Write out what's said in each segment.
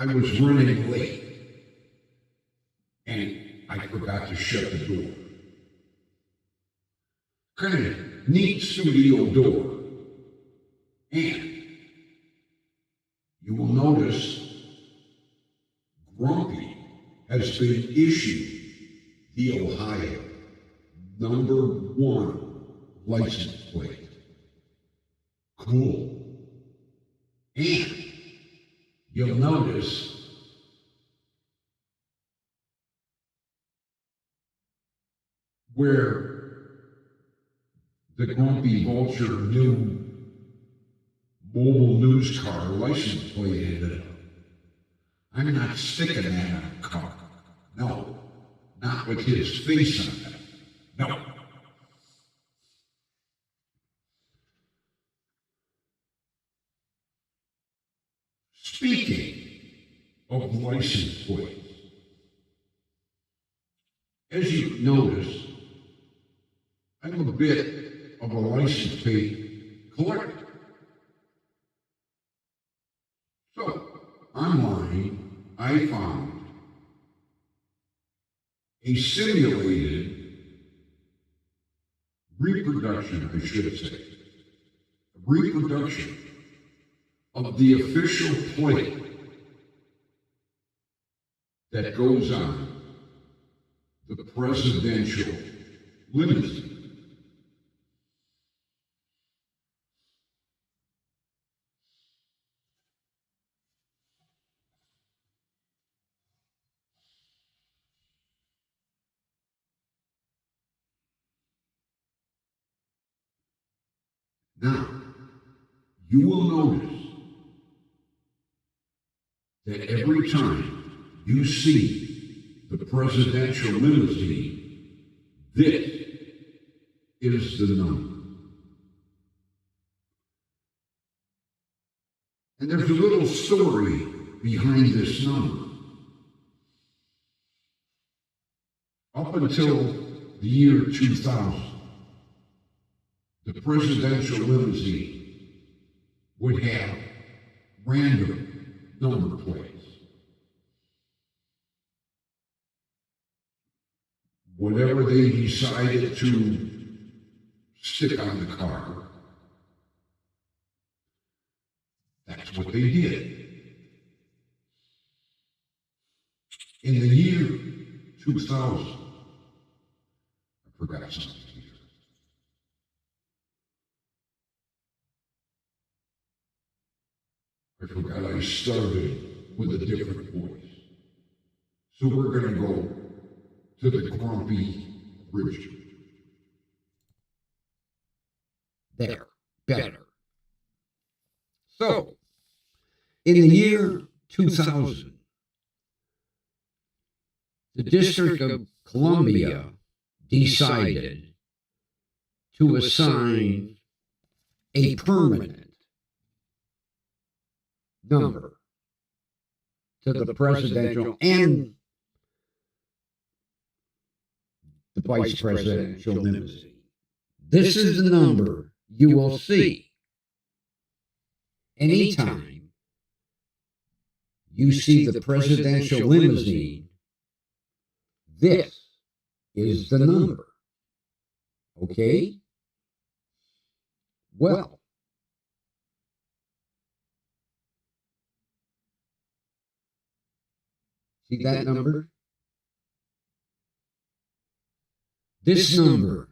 I was running late and I forgot to shut the door. Kind of neat studio door. And you will notice Grumpy has been issued the Ohio #1 license plate. Cool. And you'll notice where the Grumpy Vulture new mobile news car license plate ended up. I'm not sticking that on a car. No, not with his face on it. No. Speaking of license plates, as you notice, I'm a bit of a license plate collector. So, online, I found a simulated reproduction, I should say, reproduction of the official plate that goes on the presidential limousine. Now, you will notice that every time you see the presidential limousine, this is the number. And there's a little story behind this number. Up until the year 2000, the presidential limousine would have random number plates. Whatever they decided to stick on the car, that's what they did. In the year 2000, I forgot something here. I forgot I started with a different voice. So we're going to go to the Grumpy original. There, better. So, in the year 2000, the District of Columbia decided to assign a permanent number to the presidential and the vice presidential limousine. This is the number you will see anytime you see the presidential limousine. This is the number. Okay? Well, see that number? This number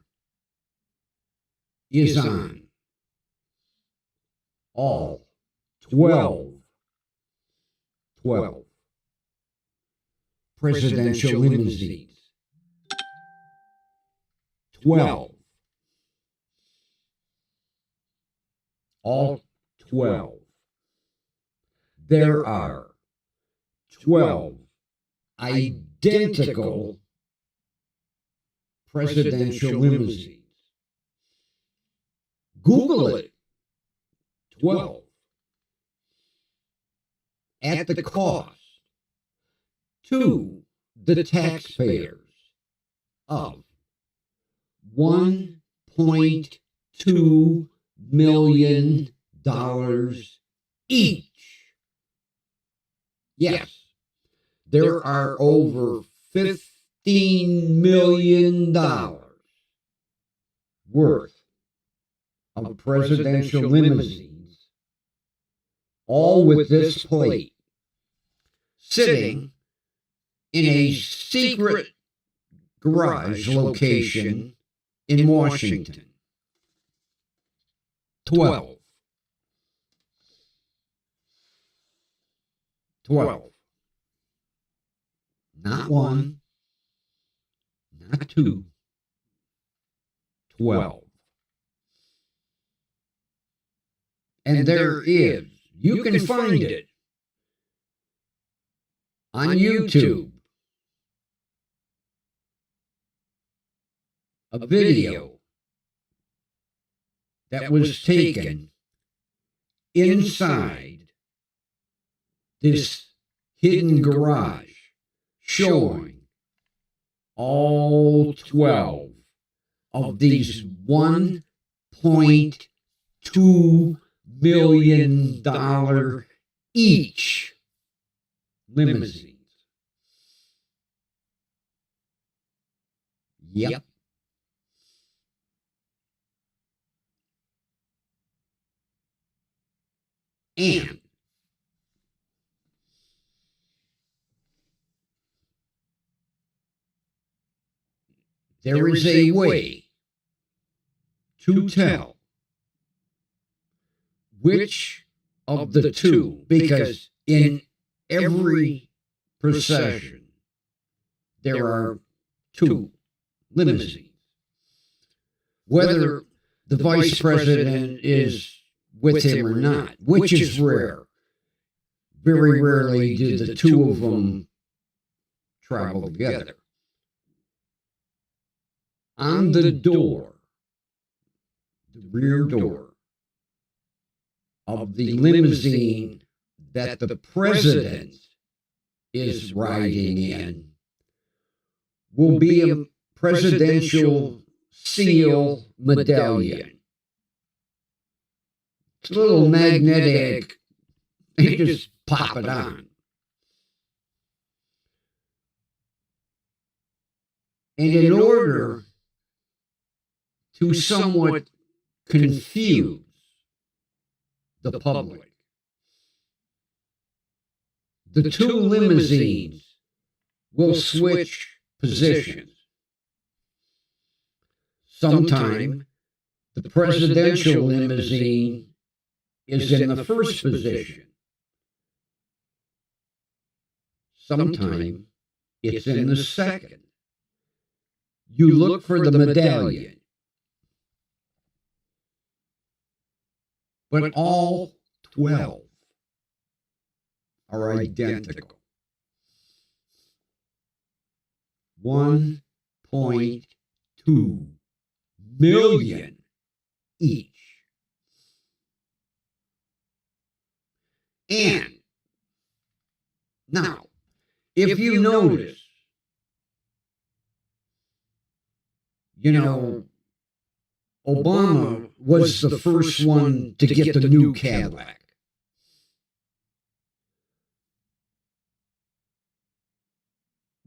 is on all 12 presidential limousines. 12. All 12. There are 12 identical presidential limousines. Google it. 12. At the cost to the taxpayers of $1.2 million each. Yes, there are over $15 million worth of presidential limousines, all with this plate, sitting in a secret garage location in Washington. 12. 12. Not one, not two, 12. And there is, you can find it on YouTube, a video that was taken inside this hidden garage, showing all 12 of these $1.2 million each limousines. Yep. And there is a way to tell which of the two, because in every procession there are two limousines. Whether the vice president is with him or not, which is rare. Very rarely do the two of them travel together. On the door, the rear door of the limousine that the president is riding in, will be a presidential seal medallion. It's a little magnetic. You just pop it on. And in order to somewhat confuse the public, the two limousines will switch positions. Sometime the presidential limousine is in the first position. Sometime it's in the second. You look for the medallion. But all 12 are identical. 1.2 million each. And now, if you notice, Obama was the first one to get the new Cadillac.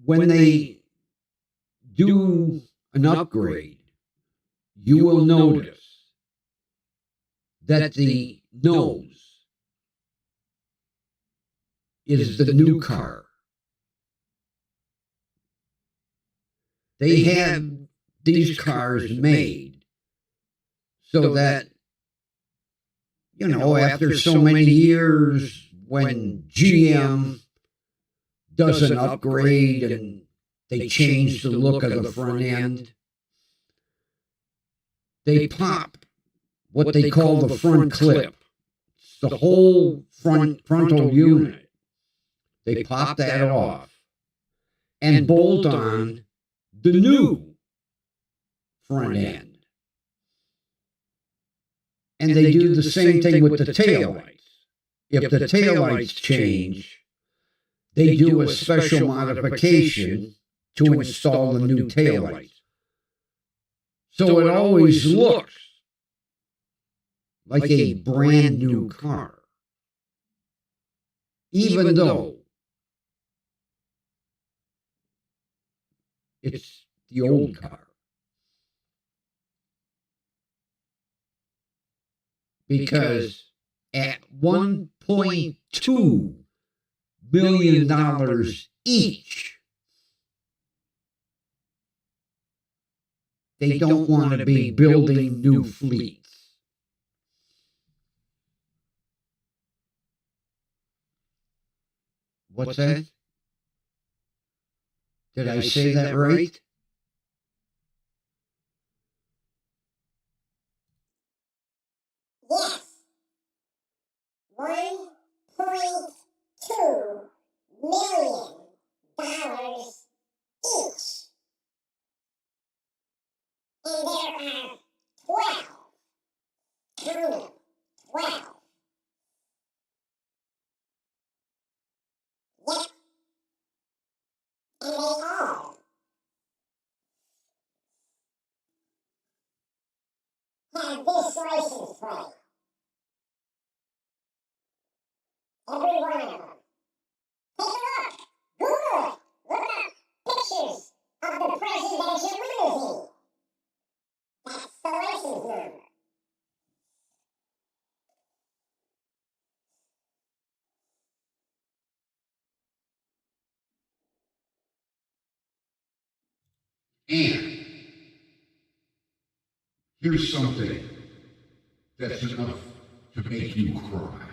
When they do an upgrade, you will notice that the nose is the new car. They had these cars made so that, after so many years, when GM does an upgrade and they change the look of the front end, they pop what they call the front clip. It's the whole frontal unit. They pop that off and bolt on the new front end. And they do the same thing with the taillights. If the taillights change, they do a special modification to install the new taillights. So it always looks like a brand new car, even though It's the old car. Because at $1.2 billion each, they don't want to be building new fleets. What's that? Did I say that right? Yes. $1.2 million each. And there are 12. Count them. 12. Yep. And they all have this license plate. Every one of them. Take a look. Google it. Look up pictures of the presidential limousine. That's the license number. And here's something that's enough to make you cry.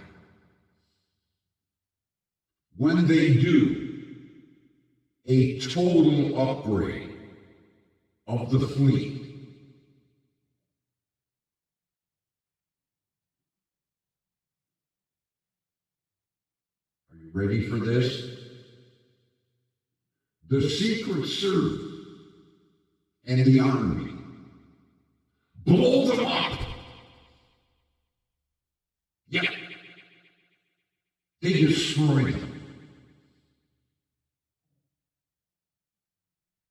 When they do a total upgrade of the fleet, are you ready for this? The Secret Service and the Army blow them up. Yeah. They destroy them.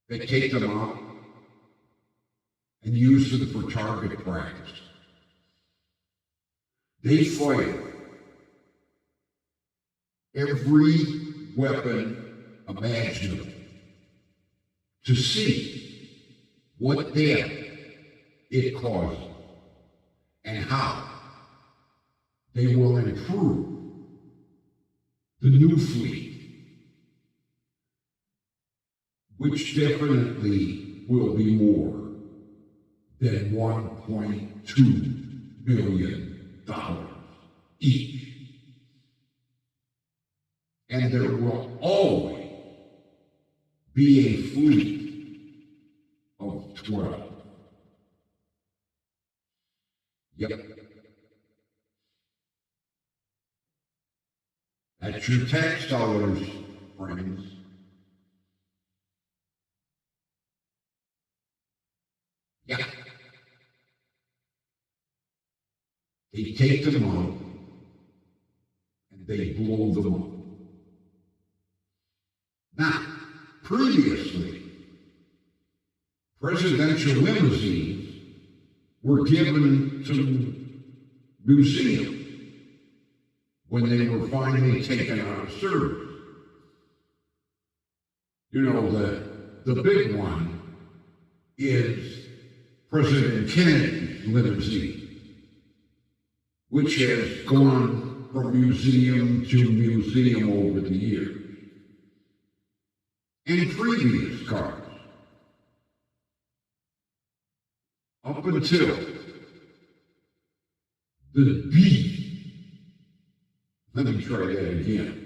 They take them out and use them for target practice. They fire every weapon imaginable to see what death it causes and how they will improve the new fleet, which definitely will be more than $1.2 billion each. And there will always be a fleet of 12. Yep. That's your tax dollars, friends. Yeah. They take them out and they blow them up. Now, previously, presidential limousines were given to museums when they were finally taken out of service. You know, the big one is President Kennedy's limousine, which has gone from museum to museum over the years. And previous cars, up until the beast. Let me try that again.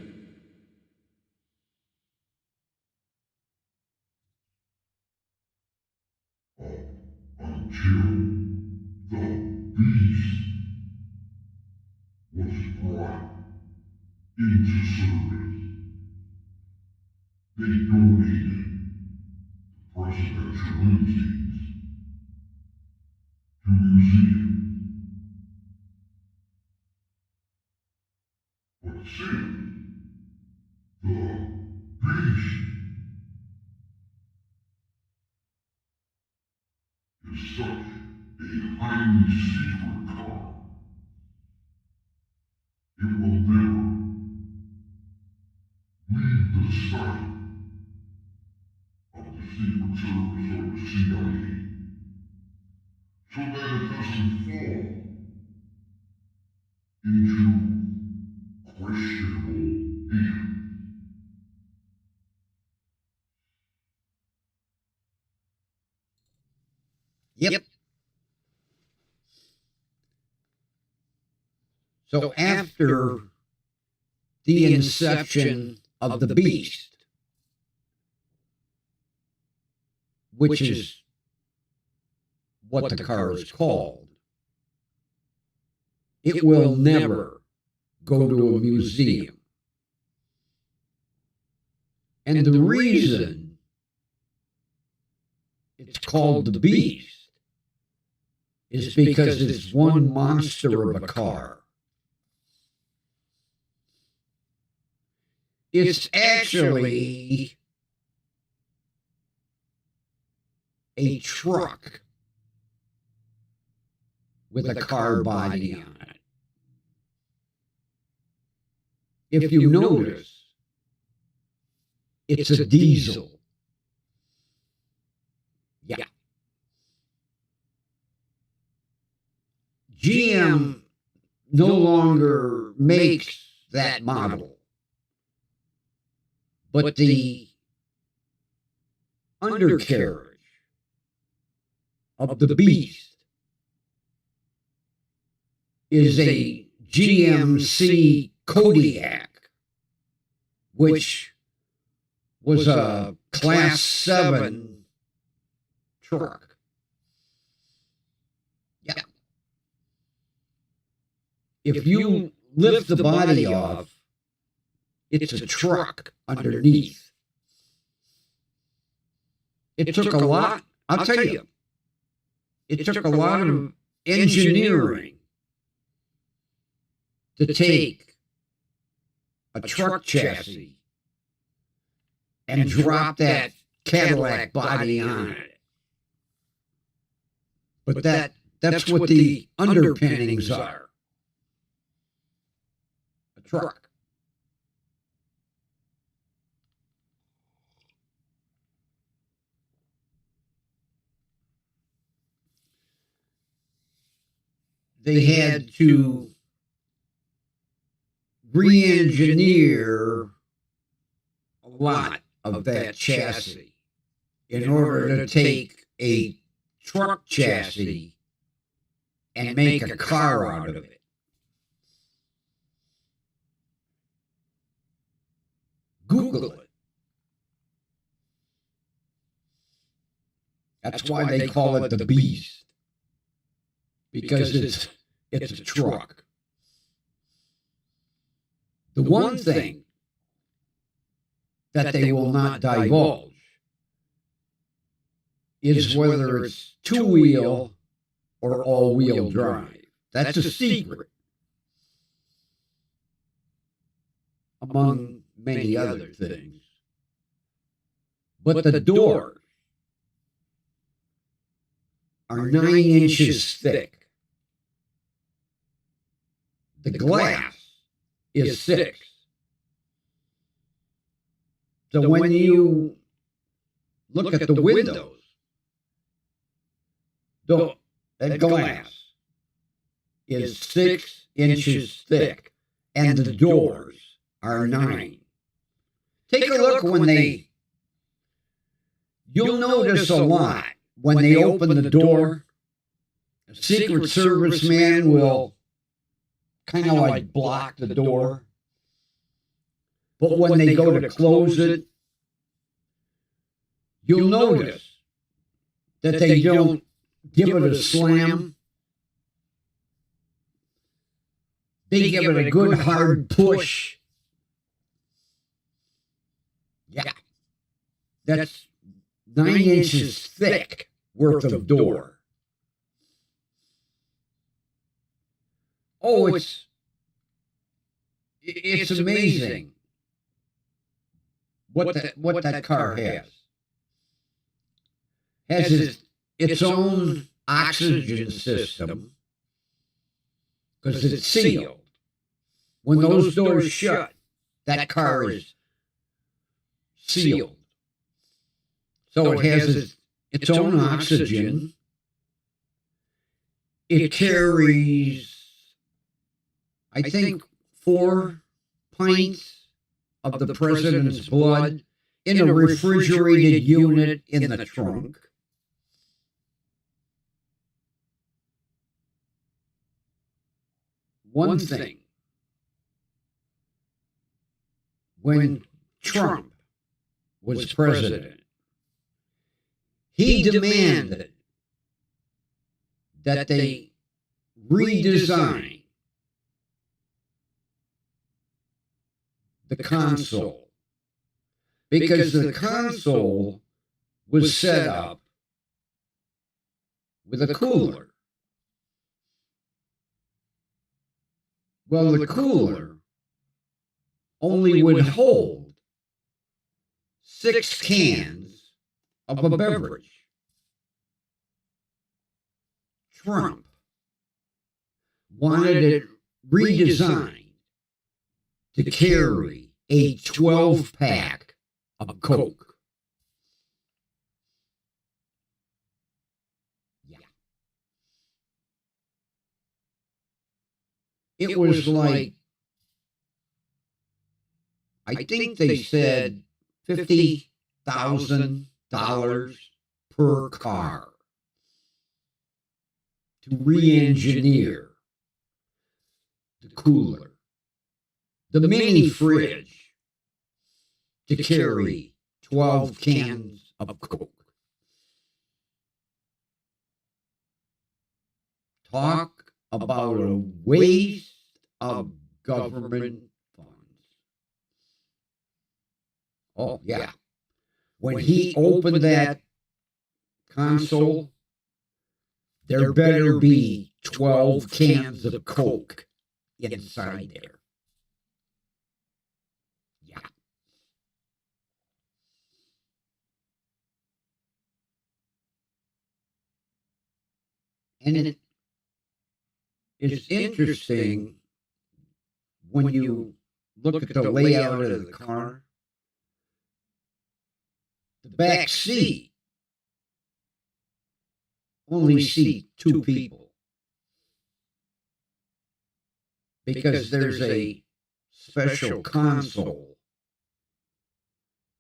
Until the beast was brought into service, they donated the presidential limousines to museums. But since the beast is such a highly secret car, it will never leave the sight of the Secret Service. So after the inception of the beast, which is what the car is called, it will never go to a museum. And the reason it's called the beast is because it's one monster of a car. It's actually a truck with a car body on it. If you notice, it's a diesel. Yeah. GM no longer makes that model, but the undercarriage of the beast is a GMC Kodiak, which was a Class 7 truck. Yeah. If you lift the body off, it's a truck underneath. It took a lot, I'll tell you, it took a lot of engineering to take a truck chassis and drop that Cadillac body on it. But that's what the underpinnings are. A truck. They had to re-engineer a lot of that chassis in order to take a truck chassis and make a car out of it. Google it. That's why they call it the beast, because it's a truck. The one thing that they will not divulge is whether it's two-wheel or all-wheel drive. That's a secret, among many other things. But the doors are 9 inches thick. The glass is 6. So when you look at the windows, that glass is 6 inches thick, and the doors are 9. Take a look you'll notice a lot when they open the door. A Secret Service man will kind of like block the door. But when they go to close it, you'll notice that they don't give it a slam. They give it a good hard push. Yeah. That's 9 inches thick worth of door. Oh, it's amazing what that car has. Has its own oxygen system because it's sealed. When those doors shut, that car is sealed. So it has its own oxygen. It carries, I think, 4 pints of the president's blood in a refrigerated unit in the trunk. One thing when Trump was president, he demanded that they redesign the console because the console was set up with a cooler. Well, the cooler only would hold 6 cans of a beverage. Trump wanted it redesigned to carry a 12-pack of Coke. Yeah. It was like, I think they said $50,000 per car to re-engineer the cooler, the mini fridge to carry 12 cans of Coke. Talk about a waste of government funds. Oh, yeah. When he opened that console, there better be 12 cans of Coke inside there. Yeah. And it is interesting when you look at the layout of the car. The back seat only seat 2 people because there's a special console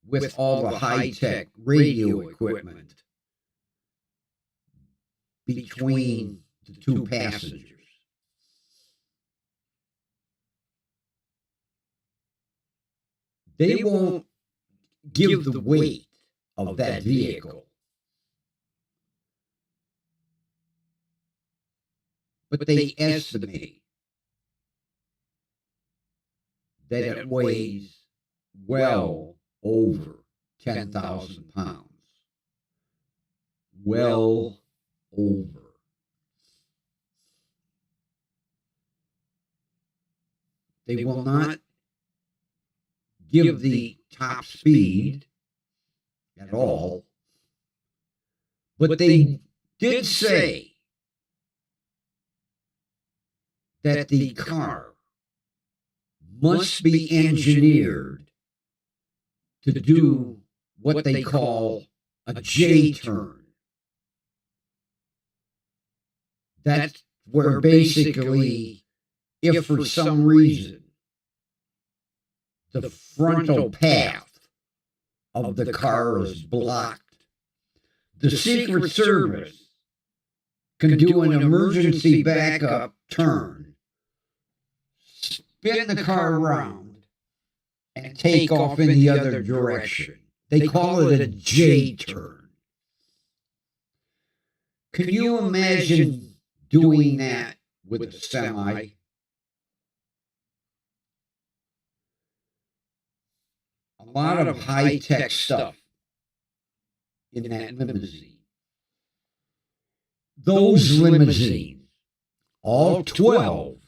with all the high-tech radio equipment between the 2 passengers. They won't give the weight of that vehicle, but they estimate that it weighs well over 10,000 pounds. Well over. They will not give the top speed at all, but they did say that the car must be engineered to do what they call a J-turn. That's where basically, if for some reason the frontal path of the car is blocked, the Secret Service can do an emergency backup turn, spin the car around, and take off in the other direction. They call it a J-turn. Can you imagine doing that with a semi? A lot of high-tech stuff in that limousine. Those limousines, all 12,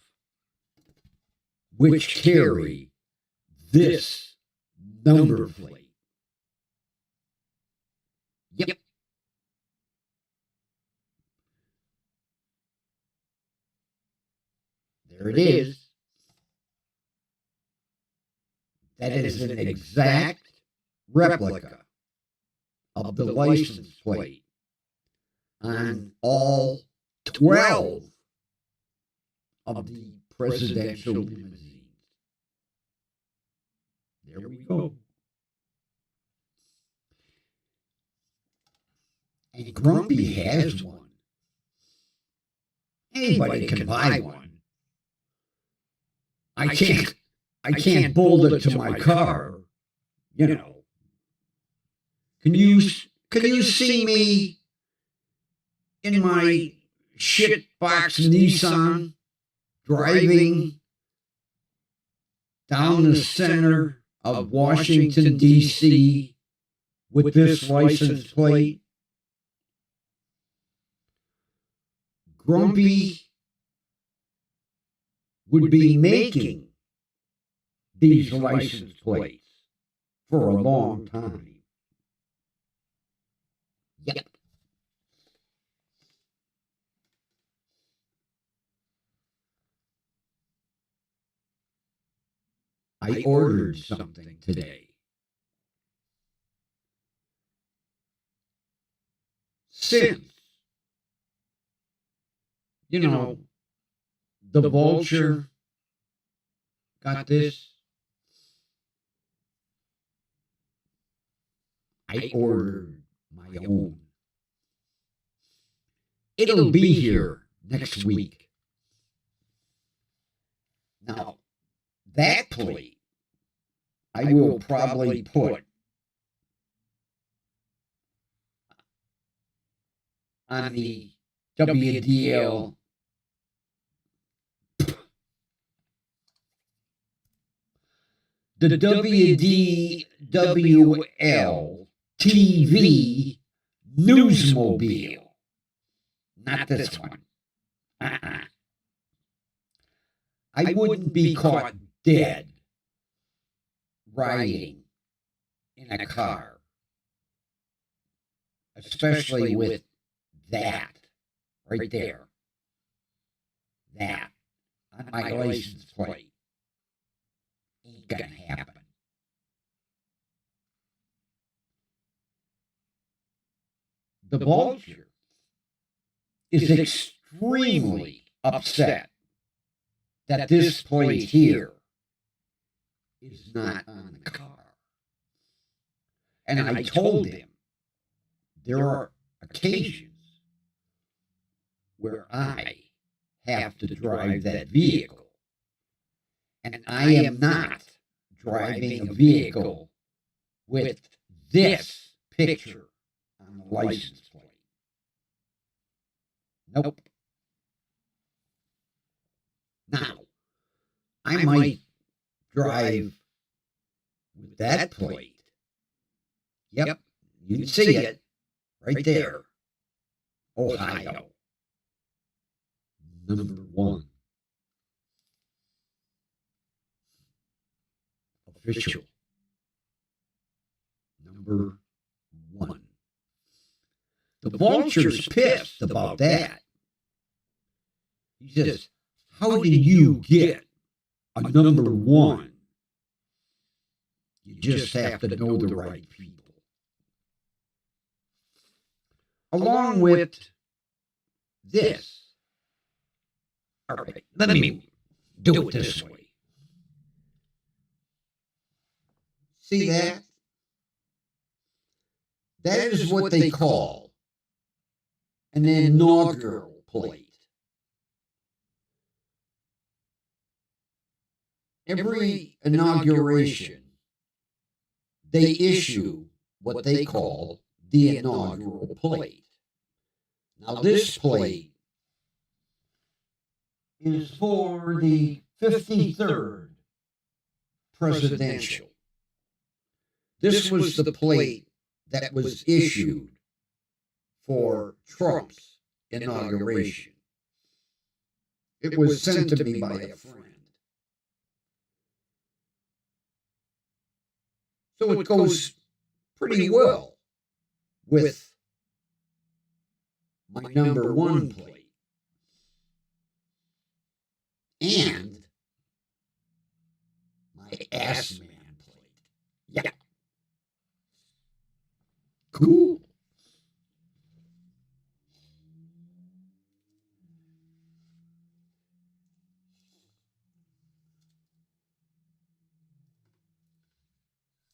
which carry this number plate. Yep. There it is. That is an exact replica of the license plate on all 12 of the presidential limousines. There we go. And Grumpy has one. Anybody can buy one. I can't I can't bolt it to my car. You know. Can you see me in my shitbox Nissan driving down the center of Washington, D.C. with this license plate? Grumpy would be making these license plates for a long time. Yep. I ordered something today. Since, you know, the Vulture got this, I ordered my own. It'll be here next week. Now, that plate I will probably put on the WDL WDWL TV Newsmobile. Not this one. I wouldn't be caught dead riding in a car, especially with that right there. That on my license plate. Ain't gonna happen. The Vulture is extremely upset that this plate here is not on the car. And I told him there are occasions where I have to drive that vehicle. And I am not driving a vehicle with this picture on the license plate. Nope. Now, I might drive with that plate. Yep, you can see it right there. Ohio. Number 1. Official. Number 1. The Vulture's pissed about that. He says, how do you get a number 1? You just have to know the right people. Along with this. All right, let me do it this way. See that? That is what they call an inaugural plate. Every inauguration, they issue what they call the inaugural plate. Now, this plate is for the 53rd presidential. This was the plate that was issued for Trump's inauguration. It was sent to me by a friend. So it goes pretty well with my number 1 plate and my ass man plate. Yeah. Cool.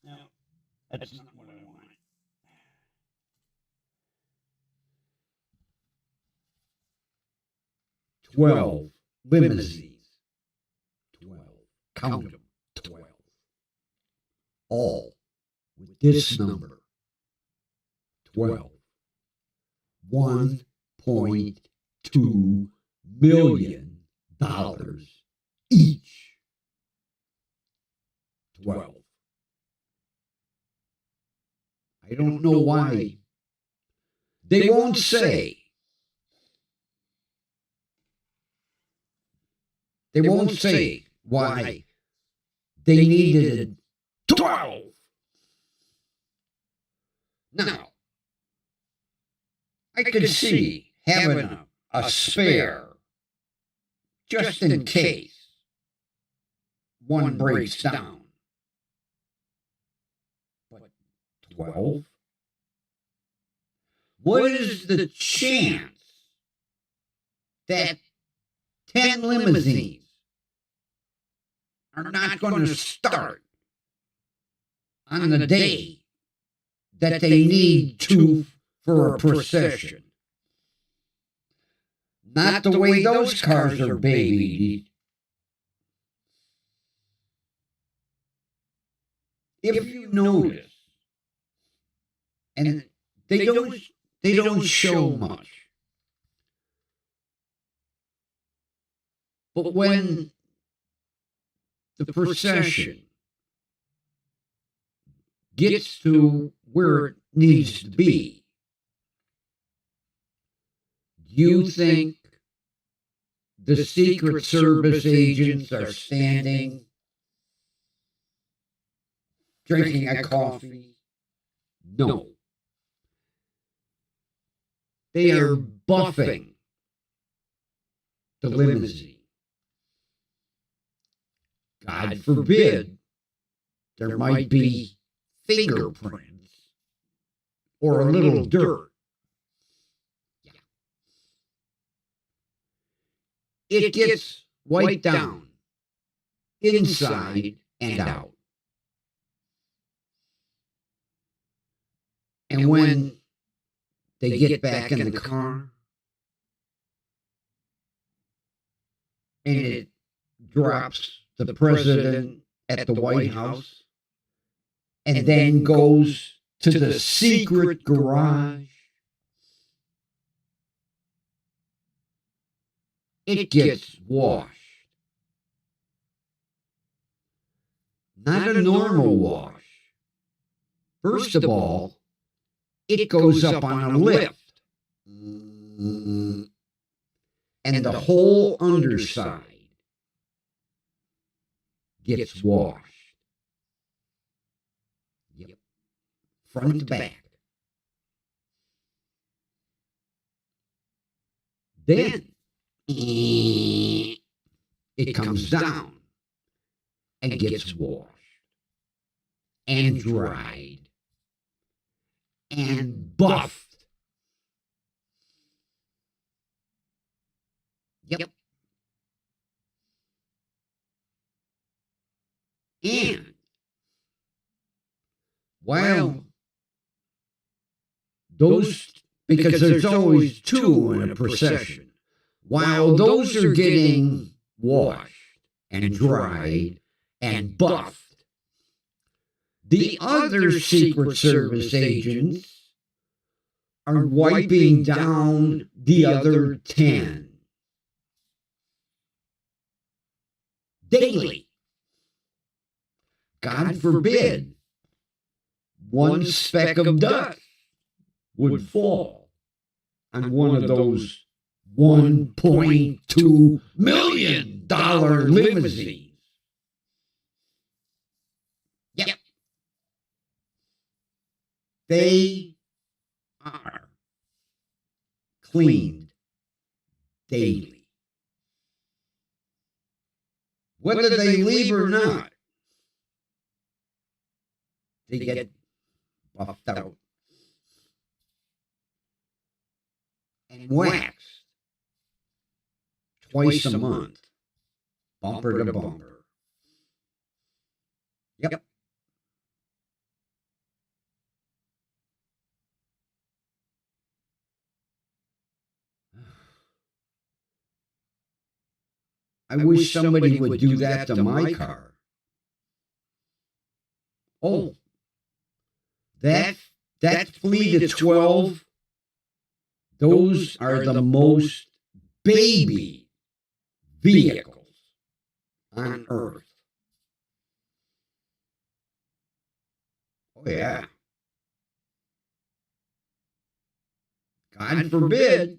No, that's not what I want. 12 limousines. 12. Count them. all with this number: 12. $1.2 million each. 12. I don't know why. They won't say. They won't say why they needed 12. Now, I could see having a spare just in case one breaks down. But 12? What is the chance that 10 limousines are not going to start on the day that they need to for a procession? Not the way those cars are babied. If you notice, and they don't show much, but when the procession gets to where it needs to be, you think the Secret Service agents are standing, drinking a coffee? No. They are buffing the limousine. God forbid there might be fingerprints or a little dirt. Yeah. It gets wiped down inside and out. And when they get back in the car and it drops the president at the White House and then goes to the secret garage, it gets washed. Not a normal wash. First of all, it goes up on a lift. And the whole underside gets washed. Yep. Front to back. Then it comes down and gets washed and dried and buffed. Yep. And while those, because there's always two in a procession, while those are getting washed and dried and buffed, the other Secret Service agents are wiping down the other 10 daily. God forbid one speck of dust would fall on one of those $1.2 million limousines. Yep. They are cleaned daily. Whether they leave or not, they get buffed out and waxed twice a month, bumper to bumper. Yep. I wish somebody would do that to my car. Oh, that fleet of 12, those are the most baby vehicles on Earth. Oh, yeah. God forbid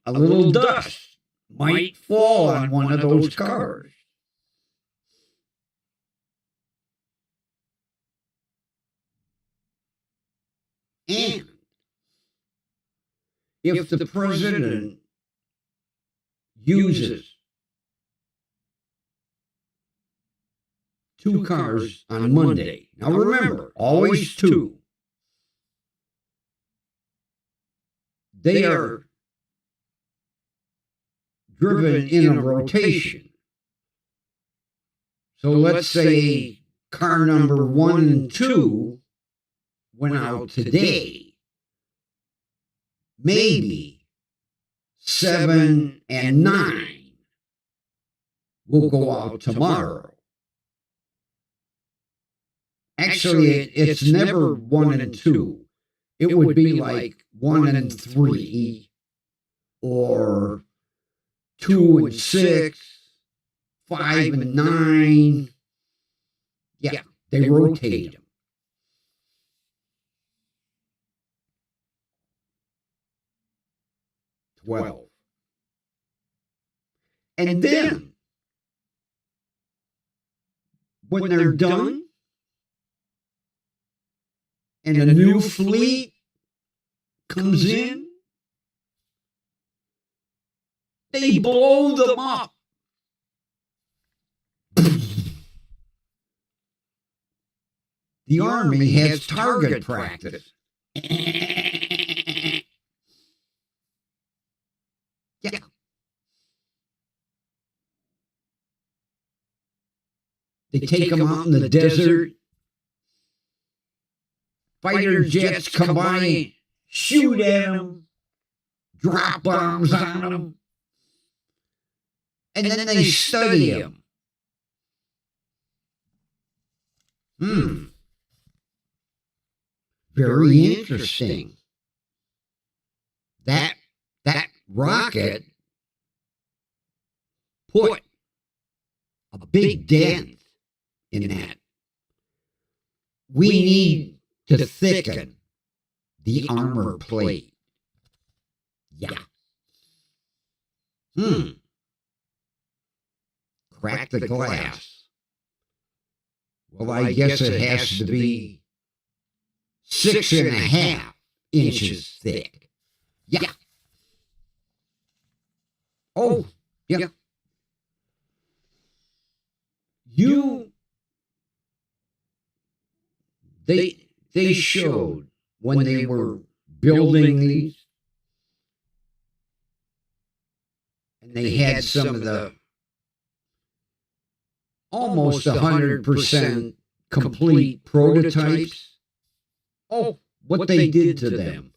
a little dust might fall on one of those cars. And if the president uses 2 cars on Monday, now remember, always 2, they are driven in a rotation. So let's say car number 1 and 2 went out today. Maybe 7 and 9 will go out tomorrow. Actually, it's never 1 and 2. It would be like 1 and 3, or 2 and 6, 5 and 9. Yeah, they rotate them. And then, when they're done, and a new fleet comes in, they blow them up. The Army has target practice. Yeah. They take them out in the desert. Fighter jets come by, shoot at them, drop bombs on them, and then they study them. Very interesting. That rocket put a big dent in that. We need to thicken the armor plate. Yeah. Crack the glass. Well, I guess it has to be 6.5 inches thick. Yeah. Oh, yeah. They showed when they were building these, and they had some of the almost 100% complete prototypes. Oh, what they did to them.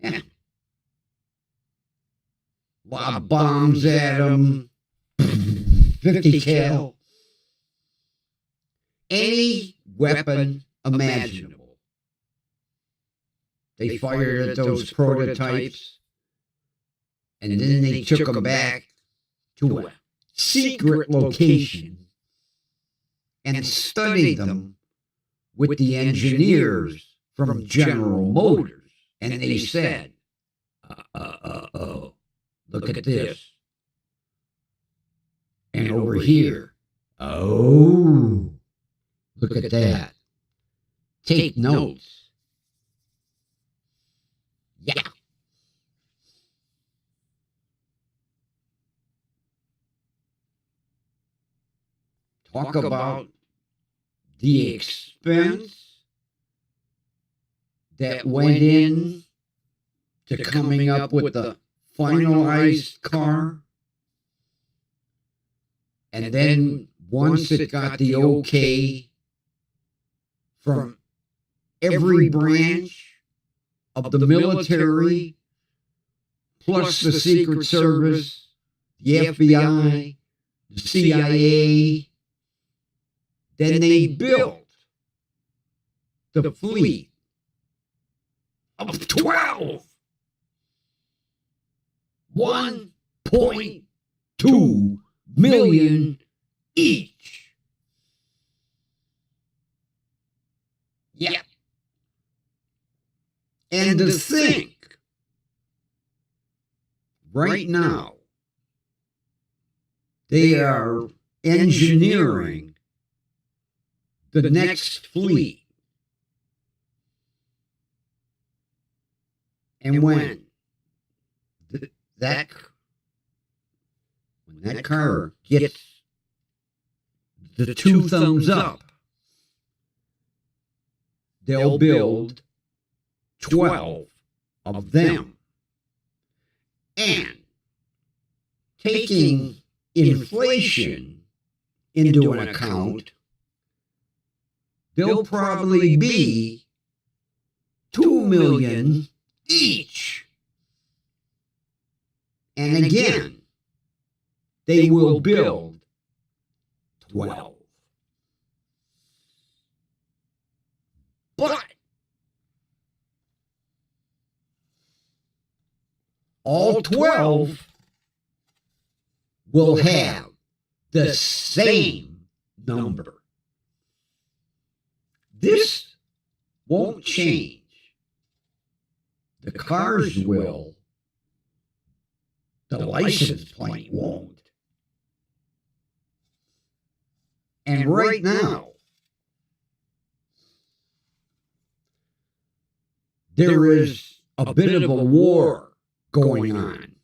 Yeah. Lob bombs at them. 50 cal. Any weapon imaginable. They fired at those prototypes, and then they took them back to a secret location and studied them with the engineers from General Motors. And they said, look at this. And over here, look at that. Take notes. Yeah. Talk about the expense that went in to coming up with the finalized car. And then once it got the okay from every branch of the military, plus the Secret Service, the FBI, the CIA. Then they built the fleet of 12. 1.2 million each. Yep. And to think, right now, they are engineering the next fleet. And when that car gets the 2 thumbs up, they'll build 12 of them. And taking inflation into an account, they'll probably be 2 million each. And again, they will build 12. But all 12 will have the same number. This won't change. The cars will. The license plate won't. And right now, there is a bit of a war going on.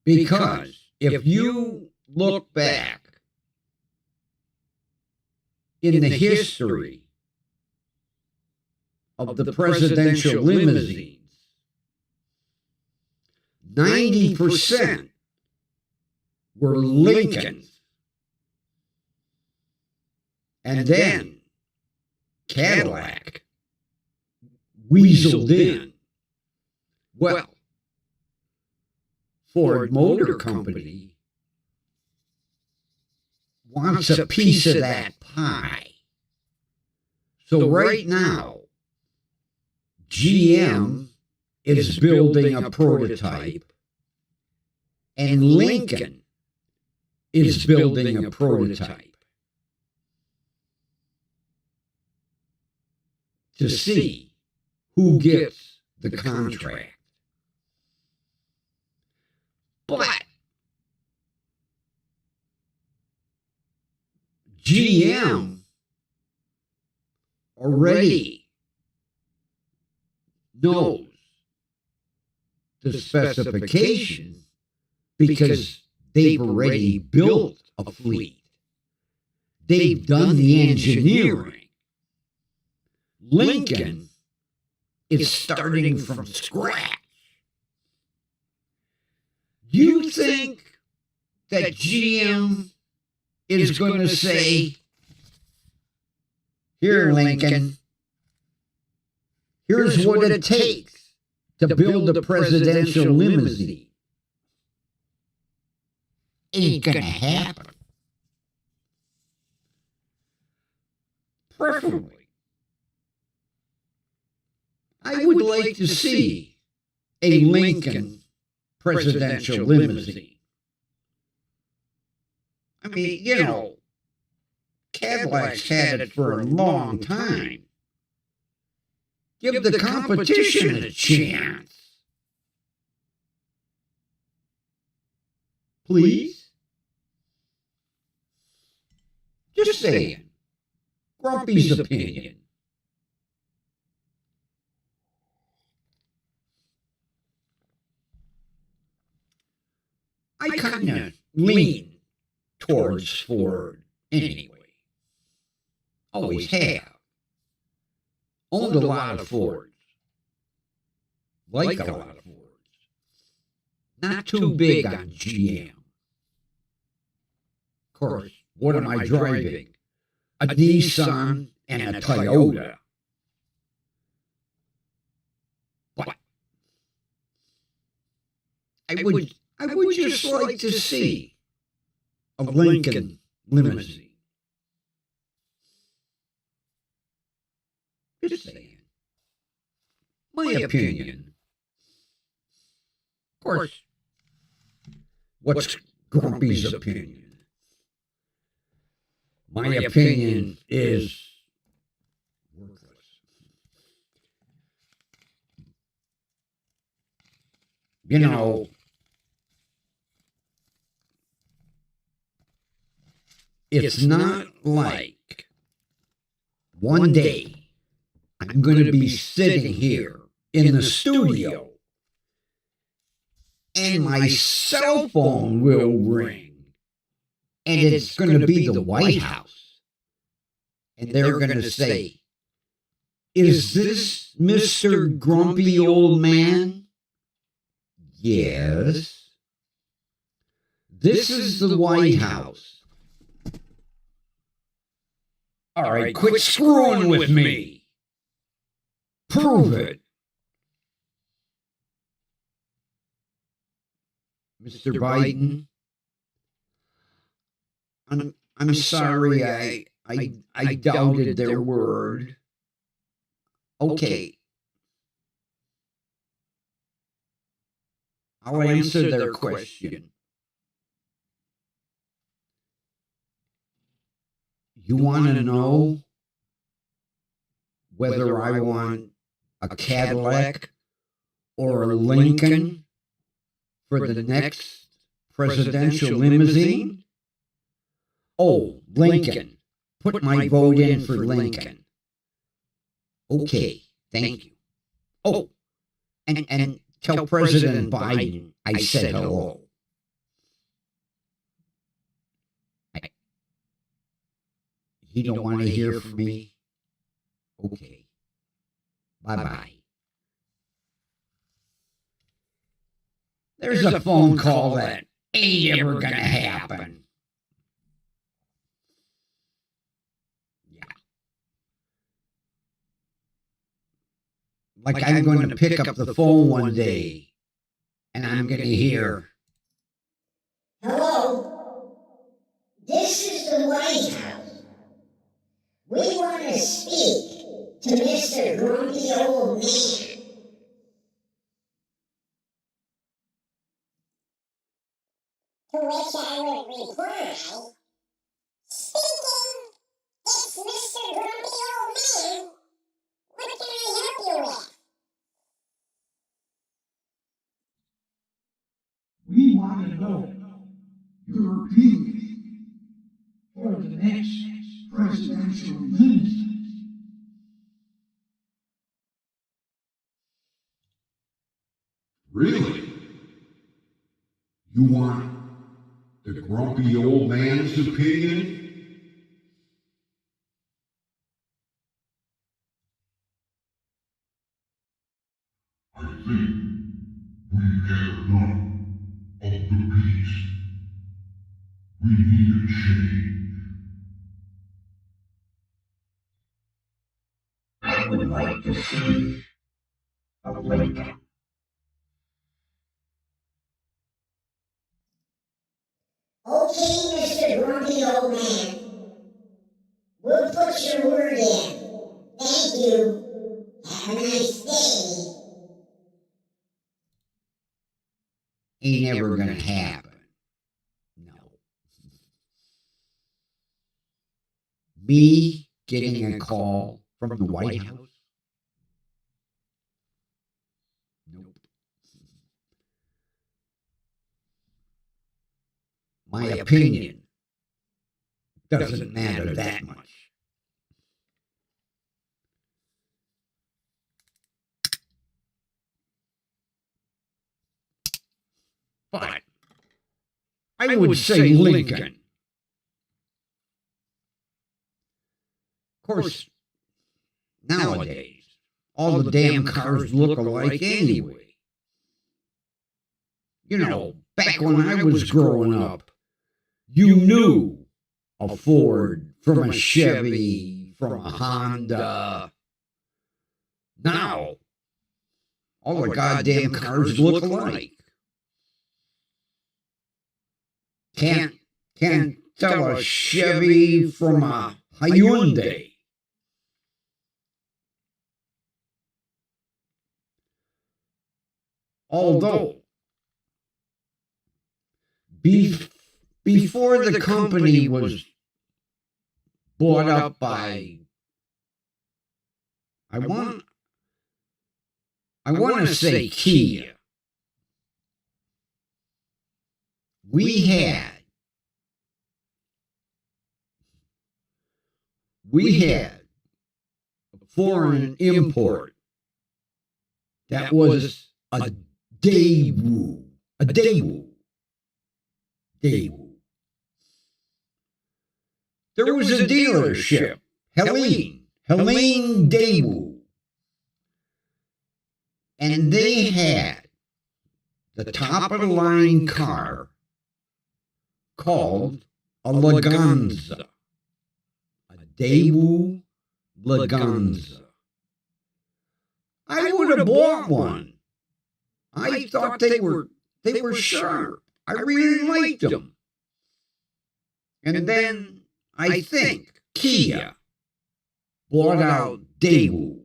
Because if you look back in the history of the presidential limousines, 90% were Lincolns. And then Cadillac weaseled in. Well, Ford Motor Company wants a piece of that pie. So right now, GM is building a prototype, and Lincoln is building a prototype to see who gets the contract. But GM already knows the specifications because they've already built a fleet. They've done the engineering. Lincoln is starting from scratch. You think that GM is going to say, "Here, Lincoln, here's what it takes to build a presidential limousine"? Ain't gonna happen. Preferably, I would like to see a Lincoln presidential limousine. I mean, you know, Cadillac's had it for a long time. Give the competition a chance. Please? Just saying. Grumpy's opinion. I kind of lean towards Ford anyway. Always have. Owned a lot of Fords. Like a lot of Fords. Not too big on GM. Of course, what am I driving? A Nissan and a Toyota. But I would just like to see a Lincoln limousine. Just saying. My opinion. Of course, what's Grumpy's opinion? My opinion is worthless. You know, it's not like one day I'm going to be sitting here in the studio and my cell phone will ring and it's going to be the White House. And they're going to say, "Is this Mr. Grumpy Old Man?" "Yes." "This is the White House." "All right, quit screwing with me. Prove it." "Mr. Biden, I'm sorry, I doubted their word." "Okay. I'll answer their question. You want to know whether I want a Cadillac or a Lincoln for the next presidential limousine?" "Oh, Lincoln. Put my vote in for Lincoln." "Okay, thank you. Oh, and tell President Biden I said hello." He don't want to hear from me? Okay. Bye-bye. There's a phone call that ain't ever gonna happen. Yeah. Like I'm going to pick up the phone one day and I'm going to hear, Hello, this is the White House. We want to speak to Mr. Grumpy Old Man. To which I would reply, speaking, it's Mr. Grumpy Old Man. What can I help you with? We want to know your opinion for the next presidential limousine. Really? You want the grumpy old man's opinion? I think we've had enough of the beast. We need a change. I would like to see a Lincoln. Okay, Mr. Grumpy Old Man. We'll put your word in. Thank you. Have a nice day. ain't never gonna happen. No. Me getting a call from the White House? Nope. My opinion doesn't matter that much. But I would say Lincoln. Of course, nowadays, all the damn cars look alike anyway. You know, back when I was growing up, you knew a Ford from a Chevy, from a Honda. Now, all the goddamn cars look alike. Can't Can't tell a Chevy from a Hyundai. Although, before the company was bought up by, I want to say Kia. We had a foreign import that was a Daewoo. A Daewoo. There was a dealership, Helene Daewoo. And they had the top of the line car called a Laganza. A Daewoo Laganza. I would have bought one. I thought they were sharp. I really liked them. And then I think Kia bought out Daewoo.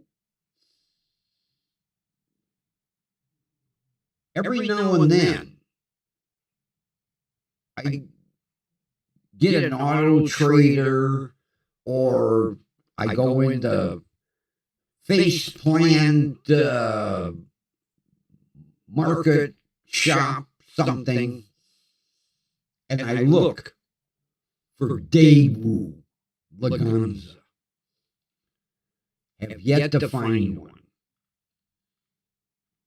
Every now and then, I get an auto trader or I go into face plant market shop something and I look for Daewoo Laganza. Have yet to find one.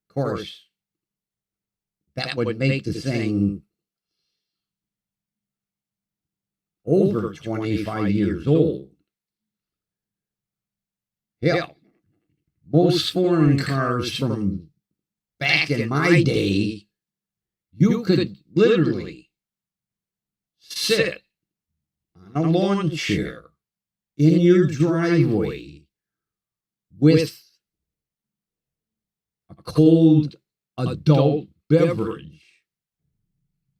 Of course, that would make the thing over 25 years old. Hell, most foreign cars from back in my day, you could literally sit on a lawn chair in your driveway with a cold adult beverage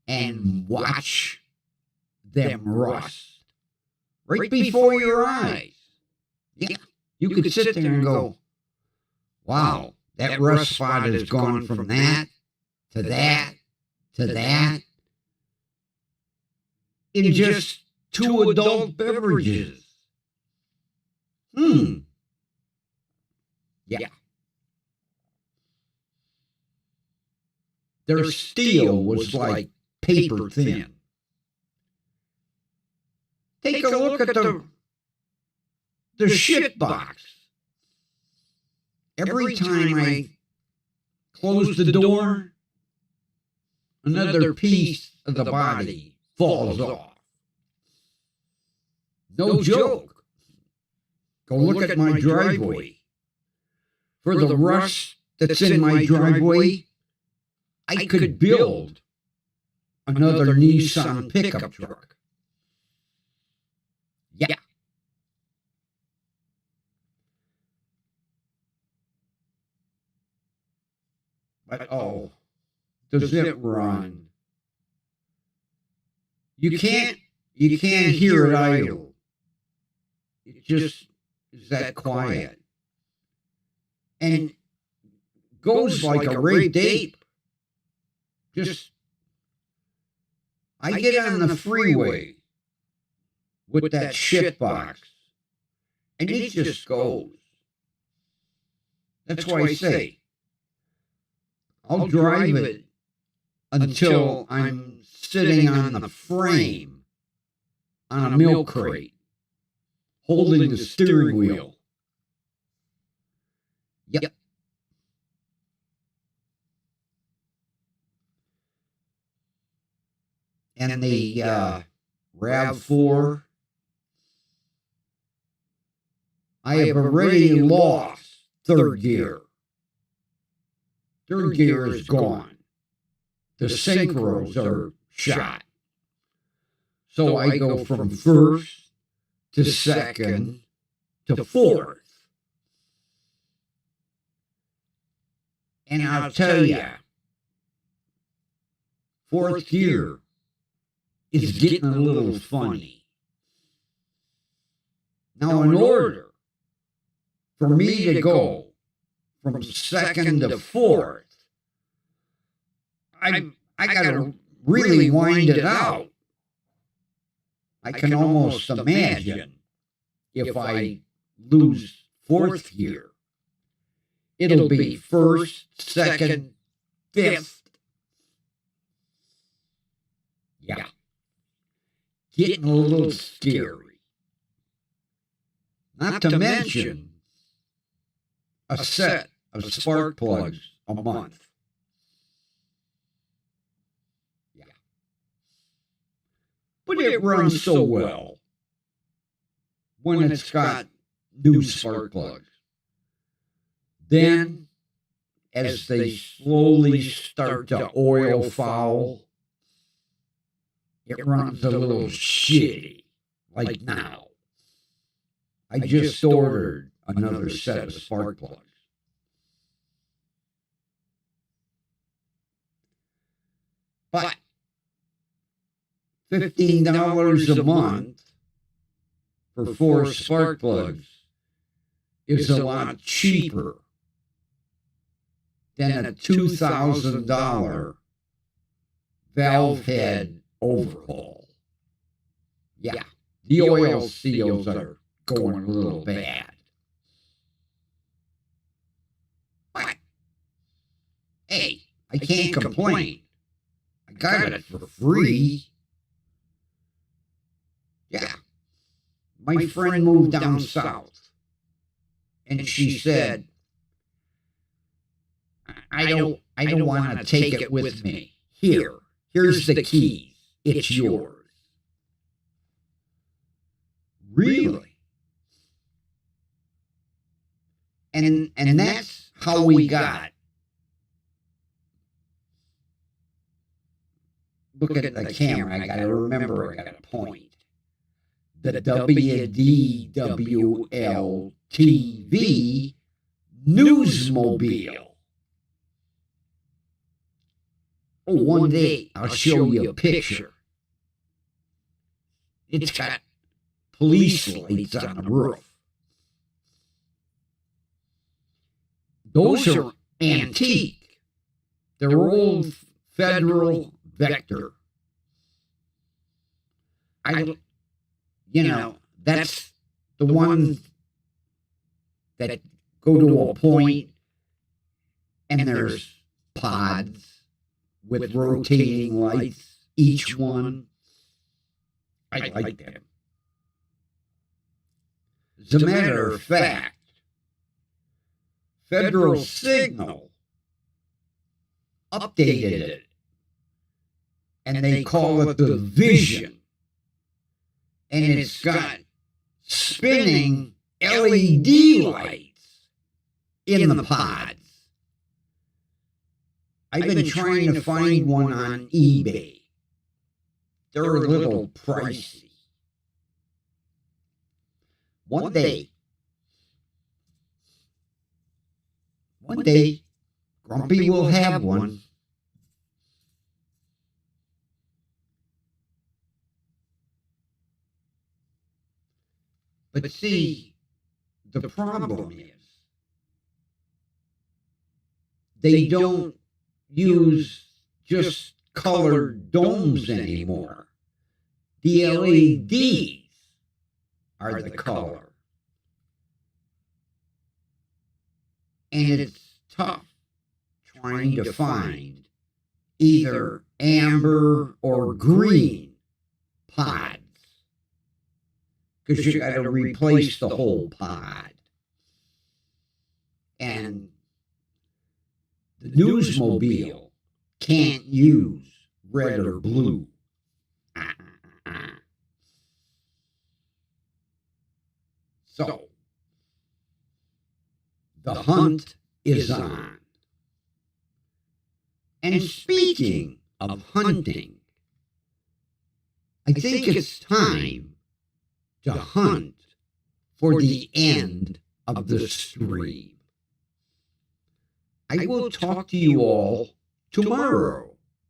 and watch them rust right before your eyes. Yeah, you could sit there and go, wow, that rust spot has gone from that to that to that in just 2 adult beverages. Yeah. Their steel was like paper thin. Take a look at the shit box. Every time I close the door, another piece of the body falls off. No joke. Go look at my driveway. For the rust that's in my driveway, I could build another Nissan pickup truck. Yeah. But does it run? You can't hear it idle. It just is that quiet. And goes like a raped ape. I get on the freeway with that shit box, and it just goes. That's why I say, I'll drive it until I'm sitting on the frame on a milk crate, holding the steering wheel. Yep. And the RAV4, I have already lost third gear. Third gear is gone. The synchros are shot. So I go from first to second to fourth. And I'll tell you, fourth gear is getting a little funny. Now, in order for me to go from second to fourth, I got to really wind it out. I can almost imagine if I lose fourth here, it'll be first, second, fifth. Yeah. Getting a little scary. Not to mention a set of spark plugs a month. Yeah. But it runs so well when it's got new spark plugs. Then, as they slowly start to oil foul, it runs a little shitty, like now. I just ordered another set of spark plugs. But $15 a month for 4 spark plugs is a lot cheaper than a $2,000 valve head overhaul. Yeah, the oil seals are going a little bad. But, hey, I can't complain. I got it for free. Yeah. My friend moved down south, and she said, I don't want to take it with me. Here's the keys. It's yours. Really? And that's how we got. Look at the camera. I got to remember. I got to point. The WDWL TV Newsmobile. Oh, one day I'll show you a picture. It's got police lights on the roof. Those are antique. They're old Federal Vector. That's the one that go to a point and there's pods with rotating lights, each one. I like them. As a matter of fact, Federal Signal updated it, and they call it the Vision. And it's got spinning LED lights in the pods. I've been trying to find one on eBay. They're a little pricey. One day, Grumpy will have one. But see, the problem is they don't use just colored domes anymore. The LEDs are the color. And it's tough trying to find either amber or green pods, because you got to replace the whole pod. And the Newsmobile can't use red or blue. So, the hunt is on. And speaking of hunting, I think it's time to hunt for the end of the stream. I will talk to you all tomorrow.